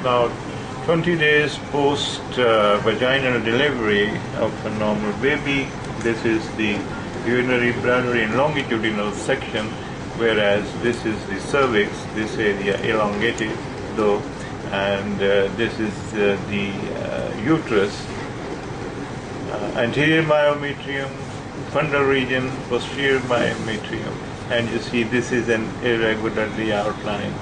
Now, 20 days post vaginal delivery of a normal baby, this is the urinary bladder in longitudinal section, whereas this is the cervix, this area elongated though, and this is the uterus, anterior myometrium, fundal region, posterior myometrium, and you see this is an irregularly outlined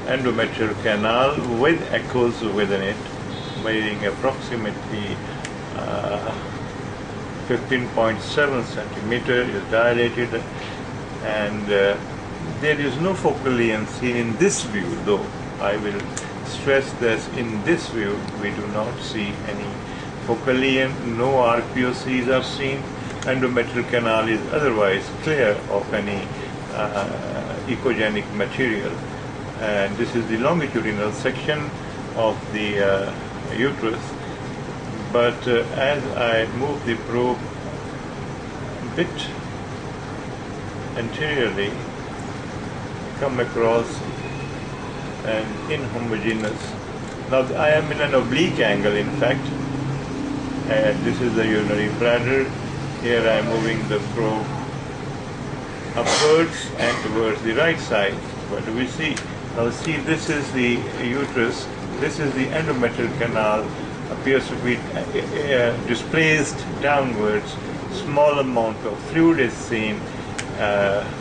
endometrial canal with echoes within it, weighing approximately 15.7 centimeter, is dilated, and there is no focal lesion seen in this view, though I will stress this, in this view we do not see any focal lesion, no RPOCs are seen, endometrial canal is otherwise clear of any echogenic material. And this is the longitudinal section of the uterus, but as I move the probe a bit anteriorly, come across an inhomogeneous. Now I am in an oblique angle, in fact, and this is the urinary bladder. Here I am moving the probe upwards and towards the right side. What do we see? Now see, this is the uterus, this is the endometrial canal, appears to be displaced downwards, small amount of fluid is seen,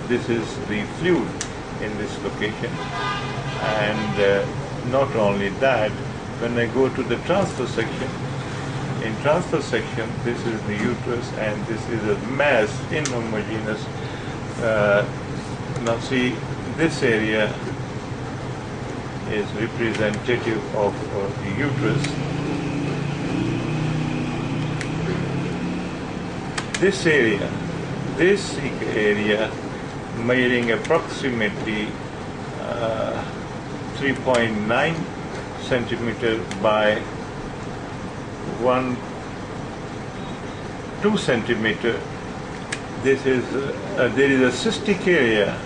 this is the fluid in this location, and not only that, when I go to the transfer section, in transfer section this is the uterus and this is a mass, inhomogeneous. Now see, this area is representative of the uterus. This area measuring approximately 3.9 centimeter by 2 centimeter. This is there is a cystic area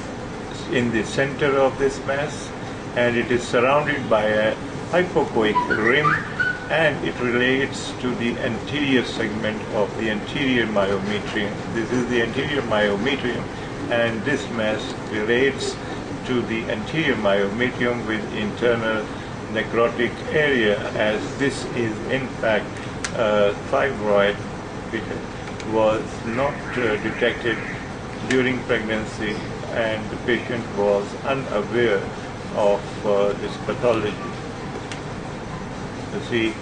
in the center of this mass, and it is surrounded by a hypoechoic rim, and it relates to the anterior segment of the anterior myometrium. This is the anterior myometrium, and this mass relates to the anterior myometrium with internal necrotic area, as this is in fact fibroid which was not detected during pregnancy, and the patient was unaware of this pathology. You see,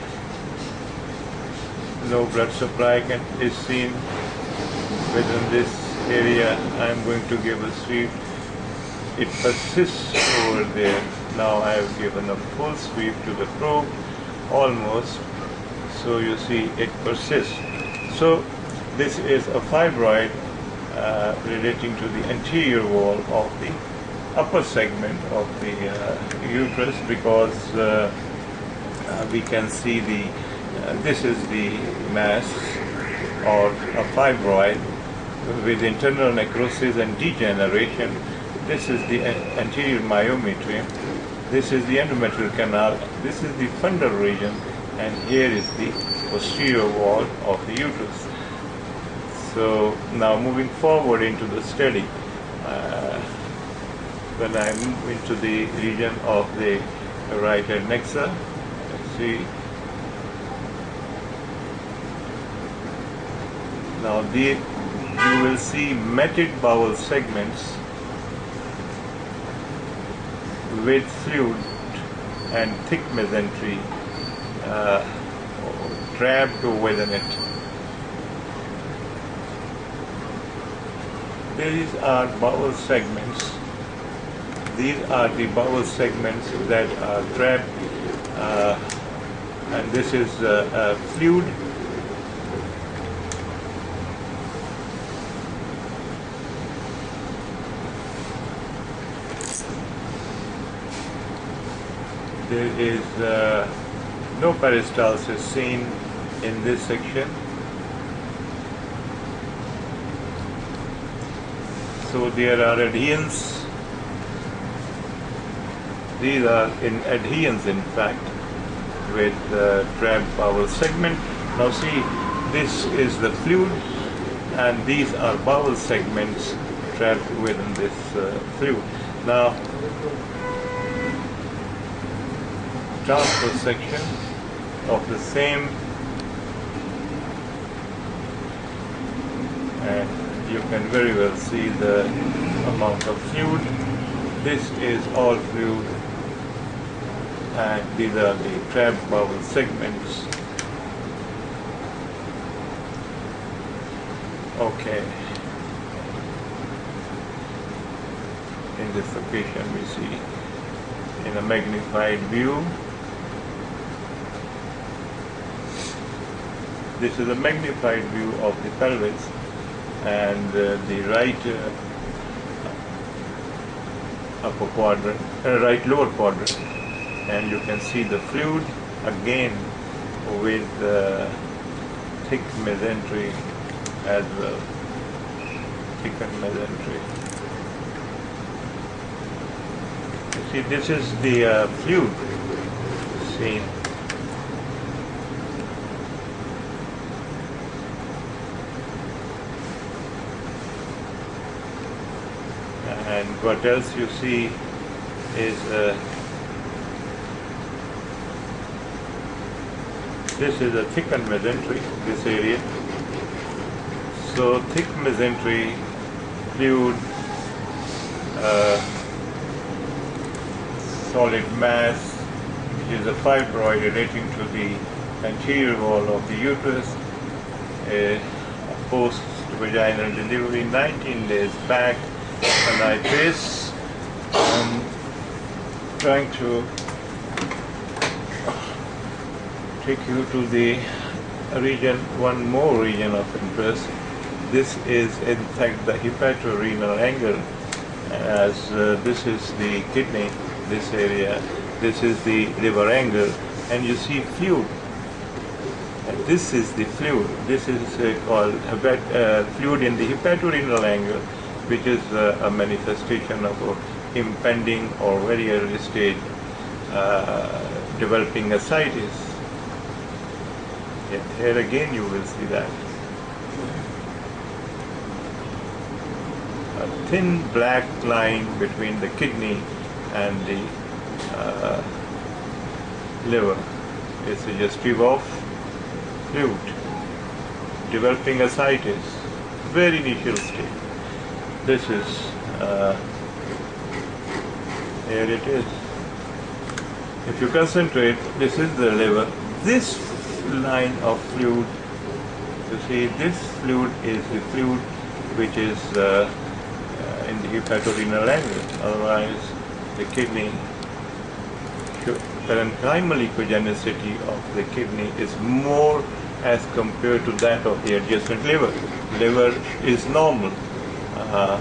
no blood supply is seen within this area. I am going to give a sweep. It persists over there. Now I have given a full sweep to the probe, almost. So you see it persists. So this is a fibroid relating to the anterior wall of the upper segment of the uterus, because we can see this is the mass or a fibroid with internal necrosis and degeneration. This is the anterior myometrium, this is the endometrial canal, this is the fundal region, and here is the posterior wall of the uterus. So now moving forward into the study, when I move into the region of the right adnexa, let's see. Now you will see matted bowel segments with fluid and thick mesentery trapped within it. These are bowel segments. These are the bowel segments that are trapped, and this is fluid. There is no peristalsis seen in this section. So there are adhesions. These are in adhesions, in fact, with the trapped bowel segment. Now see, this is the fluid, and these are bowel segments trapped within this fluid. Now, transfer section of the same, and you can very well see the amount of fluid. This is all fluid, and these are the trapped bowel segments. Okay. In this location we see in a magnified view. This is a magnified view of the pelvis, and the right upper quadrant, right lower quadrant, and you can see the fluid again with thick mesentery as well, thickened mesentery. You see, this is the fluid seen. And what else you see is this is a thickened mesentery, this area. So thick mesentery, fluid, solid mass, which is a fibroid relating to the anterior wall of the uterus, post-vaginal delivery 19 days back. And like this, I'm trying to take you to the region, one more region of interest. This is in fact the hepatorenal angle, as this is the kidney, this area, this is the liver angle, and you see fluid. And this is the fluid. This is called fluid in the hepatorenal angle, which is a manifestation of impending or very early stage developing ascites. Here again you will see that. A thin black line between the kidney and the liver is suggestive of fluid, developing ascites, very initial stage. This is, here it is. If you concentrate, this is the liver. This line of fluid, you see, this fluid is the fluid which is in the hepatorenal angle. Otherwise, the kidney, parenchymal echogenicity of the kidney is more as compared to that of the adjacent liver. Liver is normal.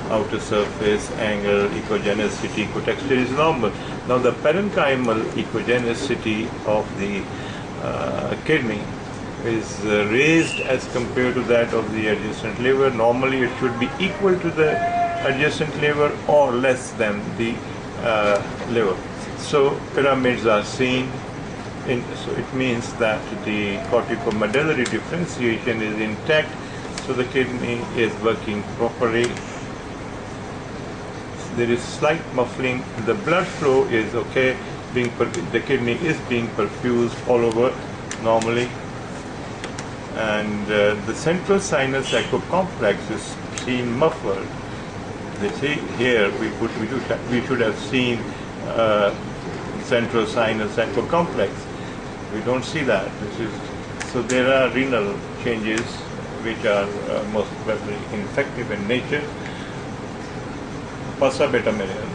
Outer surface angle, echogenicity, ecotexture is normal. Now the parenchymal echogenicity of the kidney is raised as compared to that of the adjacent liver. Normally it should be equal to the adjacent liver or less than the liver. So pyramids are seen, so it means that the corticomedullary differentiation is intact. So the kidney is working properly. There is slight muffling. The blood flow is okay. The kidney is being perfused all over normally. And the central sinus echo complex is seen muffled. You see here we should have seen central sinus echo complex. We don't see that. So there are renal changes which are most probably infective in nature. Passa beta million.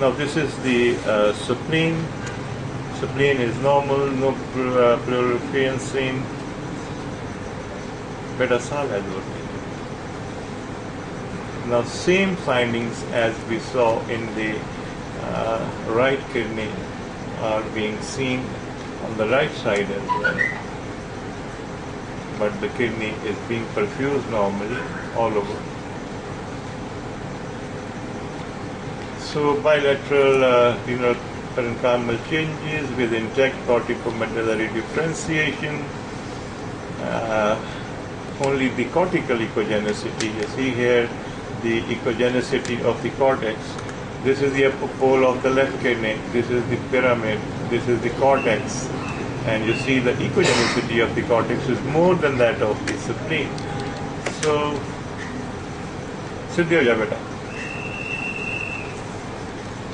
Now this is the spleen. Spleen is normal, no proliferation seen. Beta sal has working. Now same findings as we saw in the right kidney are being seen on the right side as well. But the kidney is being perfused normally all over. So bilateral renal parenchymal changes with intact corticomedullary differentiation. Only the cortical echogenicity. You see here the echogenicity of the cortex. This is the upper pole of the left kidney. This is the pyramid. This is the cortex. And you see the echogenicity of the cortex is more than that of the spleen. So, Siddhi ho ja beta.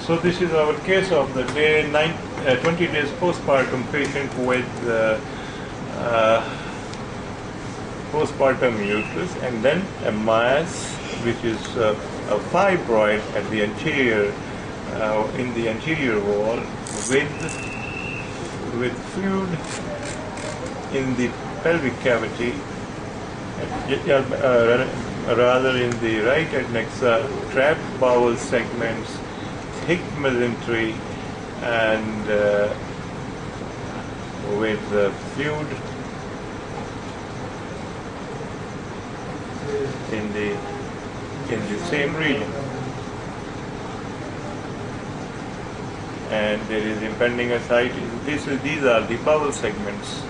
So this is our case of the day, 20 days postpartum patient with postpartum uterus, and then a mass which is a fibroid at the anterior, in the anterior wall, with fluid in the pelvic cavity, rather in the right adnexa, trapped bowel segments, thick mesentery, and with fluid in the same region, and there is impending ascites. These are the bowel segments.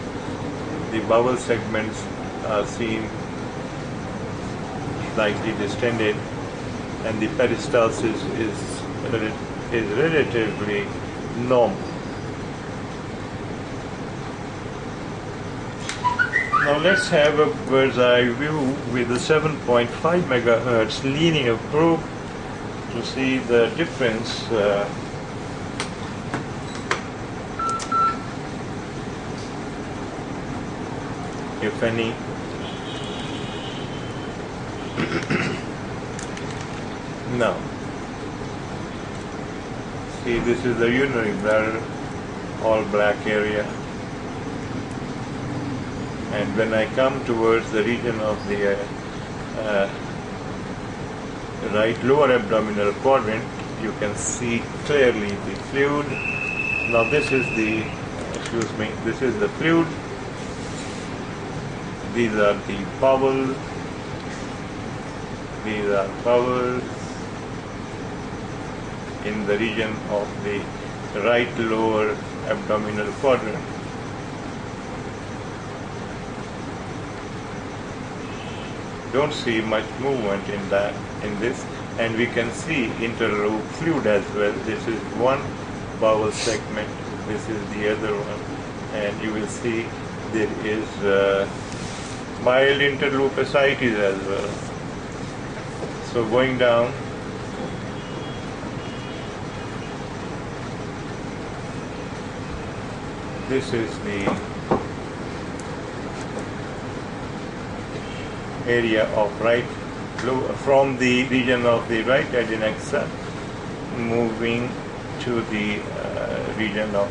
The bowel segments are seen slightly distended, and the peristalsis is relatively normal. Now let's have a bird's eye view with a 7.5 megahertz linear probe to see the difference, if any. Now, see, this is the urinary bladder, all black area. And when I come towards the region of the right lower abdominal quadrant, you can see clearly the fluid. Now this is the, this is the fluid. These are the bowels. These are bowels in the region of the right lower abdominal quadrant. Don't see much movement in this, and we can see interlobe fluid as well. This is one bowel segment, this is the other one, and you will see there is mild interlobe ascites as well. So going down, this is the area of right, from the region of the right adnexa, moving to the region of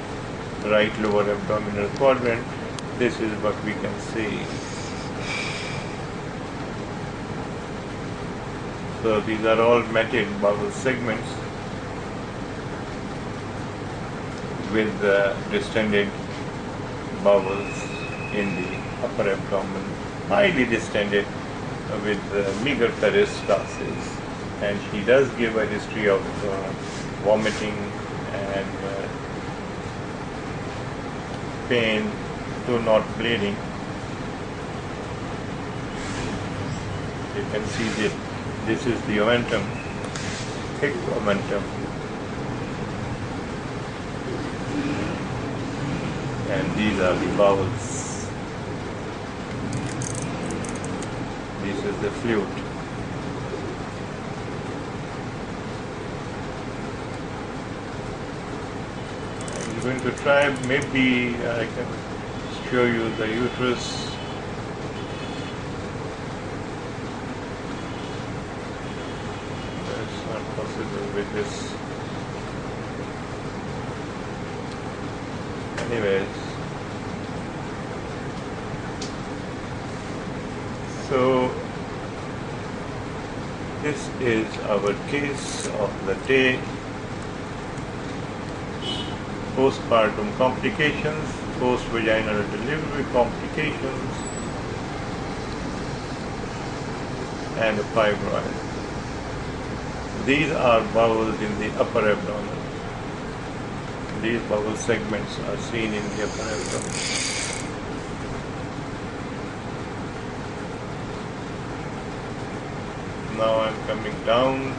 right lower abdominal quadrant. This is what we can see. So these are all matted bowel segments with distended bowels in the upper abdomen, highly distended, with meager peristalsis, and she does give a history of vomiting and pain, though not bleeding. You can see that this is the omentum, thick omentum, and these are the bowels. This is the fluid. I'm going to try, maybe I can show you the uterus. That's not possible with this. Anyways. So this is our case of the day. Postpartum complications, post-vaginal delivery complications, and a fibroid. These are bowels in the upper abdomen. these bowel segments are seen in the upper abdomen. Now I'm coming down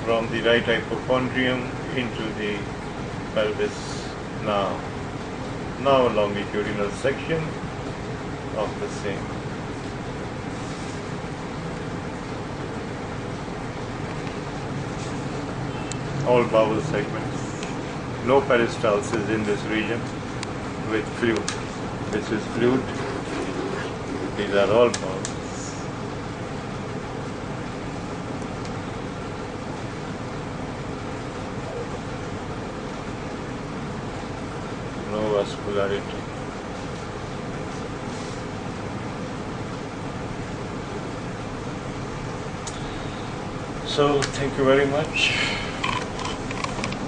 from the right hypochondrium into the pelvis now. Now longitudinal section of the same. All bowel segments. No peristalsis in this region with fluid. This is fluid. These are all bowels. No vascularity. So thank you very much.